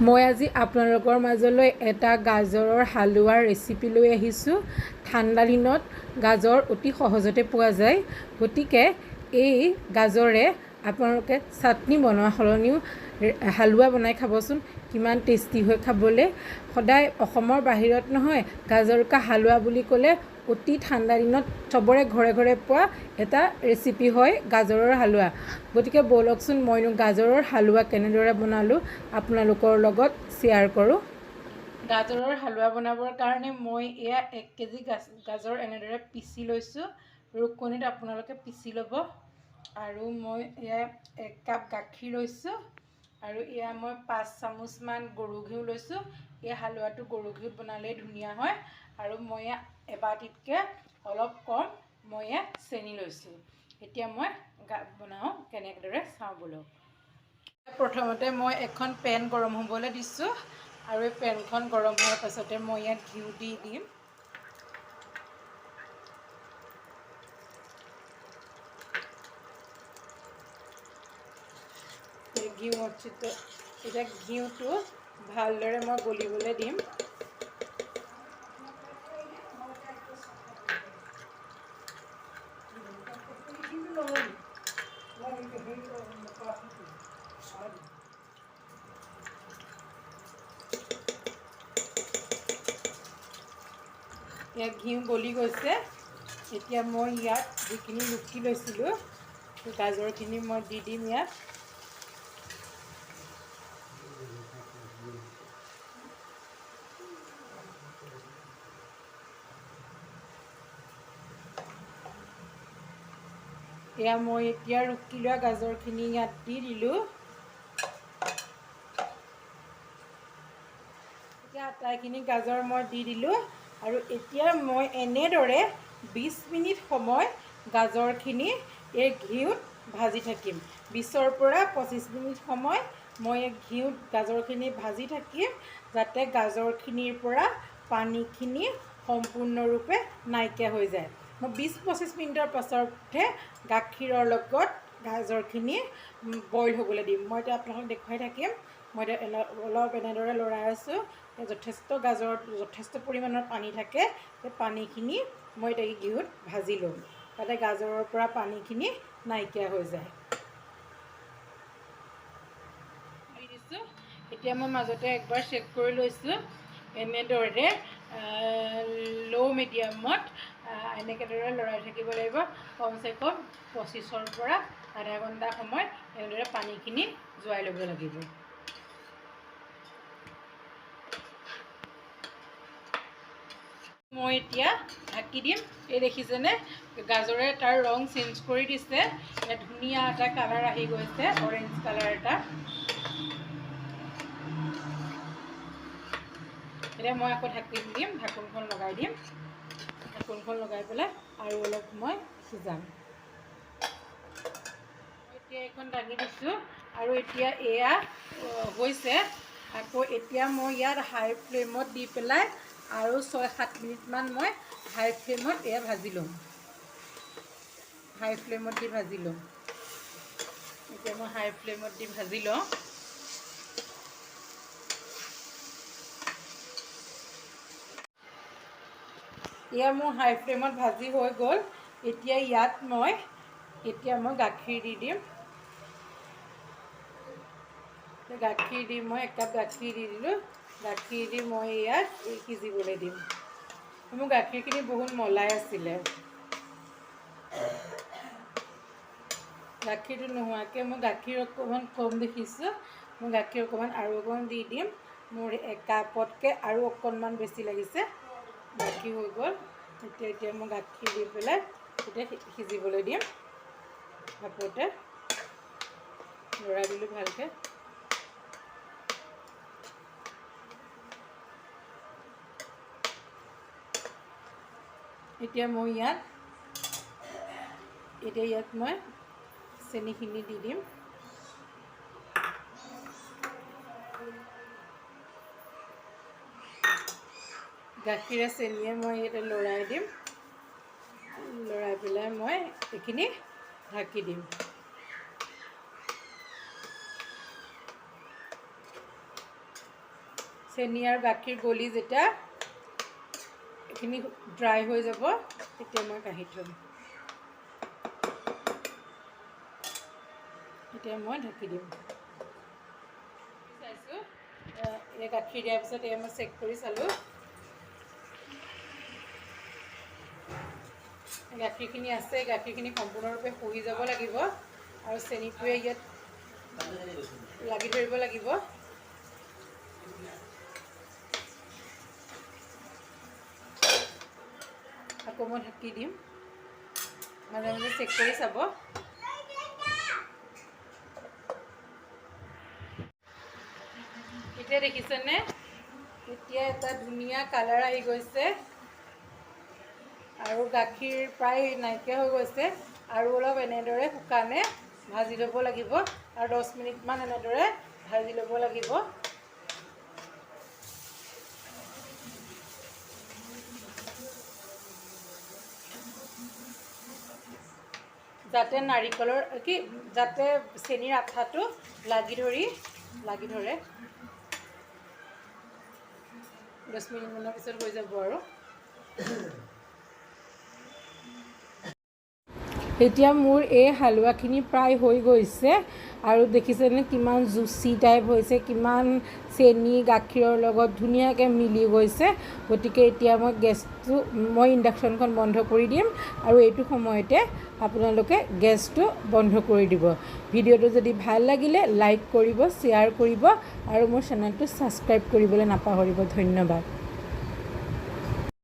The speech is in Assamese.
মই আজি আপোনালোকৰ মাজলৈ এটা গাজৰৰ হালোৱাৰ ৰেচিপি লৈ আহিছোঁ। ঠাণ্ডা দিনত গাজৰ অতি সহজতে পোৱা যায়, গতিকে এই গাজৰে আপোনালোকে চাটনি বনোৱা সলনিও হালোৱা বনাই খাবচোন, কিমান টেষ্টি হয় খাবলৈ। সদায় অসমৰ বাহিৰত নহয়, গাজৰ কা হালোৱা বুলি ক'লে অতি ঠাণ্ডা দিনত চবৰে ঘৰে ঘৰে পোৱা এটা ৰেচিপি হয় গাজৰৰ হালোৱা। গতিকে ব'লকচোন মইনো গাজৰৰ হালোৱা কেনেদৰে বনালোঁ আপোনালোকৰ লগত শ্বেয়াৰ কৰোঁ। গাজৰৰ হালোৱা বনাবৰ কাৰণে মই এয়া 1 কেজি গাজৰ এনেদৰে পিচি লৈছোঁ। ৰুকনিত আপোনালোকে পিচি ল'ব। আৰু মই এয়া 1 কাপ গাখীৰ লৈছোঁ আৰু এয়া মই 5 চামুচমান গৰু ঘিউ লৈছোঁ। এই হালোৱাটো গৰু ঘিউত বনালেই ধুনীয়া হয়। আৰু মই এবাটিতকৈ অলপ কম মই চেনি লৈছোঁ। এতিয়া মই বনাওঁ কেনেদৰে চাওঁ বলক। প্ৰথমতে মই এখন পেন গৰম হ'বলৈ দিছোঁ আৰু এই পেনখন গৰম হোৱাৰ পাছতে মই ইয়াত ঘিউ দি দিম। এতিয়া ঘিউটো ভালদৰে মই গলিবলৈ দিম। ঘিউ গলি গৈছে। এতিয়া মই ইয়াত যিখিনি ৰুকি লৈছিলোঁ গাজৰখিনি মই দি দিম ইয়াত। এয়া মই এতিয়া ৰুকি লোৱা গাজৰখিনি ইয়াত দি দিলোঁ। এতিয়া আটাইখিনি গাজৰ মই দি দিলোঁ আৰু এতিয়া মই এনেদৰে 20 মিনিট সময় গাজৰখিনি এই ঘিউত ভাজি থাকিম। 20ৰ পৰা 25 মিনিট সময় মই এই ঘিউত গাজৰখিনি ভাজি থাকিম, যাতে গাজৰখিনিৰ পৰা পানীখিনি সম্পূৰ্ণৰূপে নাইকিয়া হৈ যায়। মই 20-25 মিনিটৰ পাছতহে গাখীৰৰ লগত গাজৰখিনি বইল হ'বলৈ দিম। মই এতিয়া আপোনালোকক দেখুৱাই থাকিম। মই এতিয়া অলপ এনেদৰে লৰাই আছোঁ। যথেষ্ট পৰিমাণৰ পানী থাকে। সেই পানীখিনি মই এতিয়া ঘিউত ভাজি ল'ম, যাতে গাজৰৰ পৰা পানীখিনি নাইকিয়া হৈ যায়। এতিয়া মই মাজতে একবাৰ চেক কৰি লৈছোঁ। এনেদৰে ল' মিডিয়ামত এনেকেদৰে লৰাই থাকিব লাগিব। কমচে কম 25ৰ পৰা আধা ঘণ্টা সময় এনেদৰে পানীখিনি যোৱাই ল'ব লাগিব। মই এতিয়া ঢাকি দিম। এই দেখিছেনে গাজৰে তাৰ ৰং চেঞ্জ কৰি দিছে। ধুনীয়া এটা কালাৰ আহি গৈছে, অৰেঞ্জ কালাৰ এটা। এতিয়া মই আকৌ ঢাকি দিম, ঢাকোনখন লগাই দিম। ঢাকোনখন লগাই পেলাই আৰু অলপ সময় সিজাম। এতিয়া এইখন দাঙি দিছোঁ আৰু এতিয়া এয়া হৈছে। আকৌ এতিয়া মই ইয়াত হাই ফ্লেমত দি পেলাই আৰু 6-7 মিনিটমান মই হাই ফ্লেমত এয়া ভাজি ল'ম। হাই ফ্লেমত দি ভাজি ল'ম। এতিয়া মই হাই ফ্লেমত দি ভাজি লওঁ। এয়া মোৰ হাই ফ্লেমত ভাজি হৈ গ'ল। এতিয়া ইয়াত মই গাখীৰ দি দিম। গাখীৰ দি মই 1 কাপ গাখীৰ দি দিলোঁ। গাখীৰ দি মই ইয়াত সিজিবলৈ দিম। মোৰ গাখীৰখিনি বহুত মলাই আছিলে। গাখীৰটো নোহোৱাকৈ মই গাখীৰ অকণমান কম দেখিছোঁ। মই গাখীৰ অকণমান আৰু অকণমান দি দিম। মোৰ 1 কাপতকৈ আৰু অকণমান বেছি লাগিছে। গাখীৰ হৈ গ'ল। এতিয়া মই গাখীৰ দি পেলাই এতিয়া সিজিবলৈ দিম। ভাপতে লৰাই দিলোঁ ভালকৈ। এতিয়া ইয়াত মই চেনিখিনি দি দিম। গাখীৰে চেনিয়ে মই ইয়াতে লৰাই দিম। লৰাই পেলাই মই এইখিনি ঢাকি দিম। চেনি আৰু গাখীৰ গলি যেতিয়া এইখিনি ড্ৰাই হৈ যাব তেতিয়া মই কাঢ়ি থ'ম। এতিয়া মই ঢাকি দিম। চাইছোঁ এই গাখীৰ দিয়াৰ পিছত মই চেক কৰি চালোঁ। গাখীৰখিনি আছে, গাখীৰখিনি সম্পূৰ্ণৰূপে শুহি যাব লাগিব আৰু চেনিটোৱে ইয়াত লাগি ধৰিব লাগিব। আকৌ মই ঢাকি দিম, মাজে মাজে চেক কৰি চাব। এতিয়া দেখিছেনে, এতিয়া এটা ধুনীয়া কালাৰ আহি গৈছে আৰু গাখীৰ প্ৰায় নাইকিয়া হৈ গৈছে। আৰু অলপ এনেদৰে শুকানে ভাজি ল'ব লাগিব আৰু 10 মিনিটমান এনেদৰে ভাজি ল'ব লাগিব। যাতে নাৰিকলৰ যাতে চেনিৰ আঠাটো লাগি ধৰে। 10 মিনিটমানৰ পিছত হৈ যাব আৰু। এতিয়া মোৰ এই হালোৱাখিনি প্ৰায় হৈ গৈছে আৰু দেখিছেনে কিমান জুচি টাইপ হৈছে, কিমান চেনি গাখীৰৰ লগত ধুনীয়াকৈ মিলি গৈছে। গতিকে এতিয়া মই ইণ্ডাকশ্যনখন বন্ধ কৰি দিম আৰু এইটো সময়তে আপোনালোকে গেছটো বন্ধ কৰি দিব। ভিডিঅ'টো যদি ভাল লাগিলে লাইক কৰিব, শ্বেয়াৰ কৰিব আৰু মোৰ চেনেলটো ছাবস্ক্ৰাইব কৰিবলৈ নাপাহৰিব। ধন্যবাদ।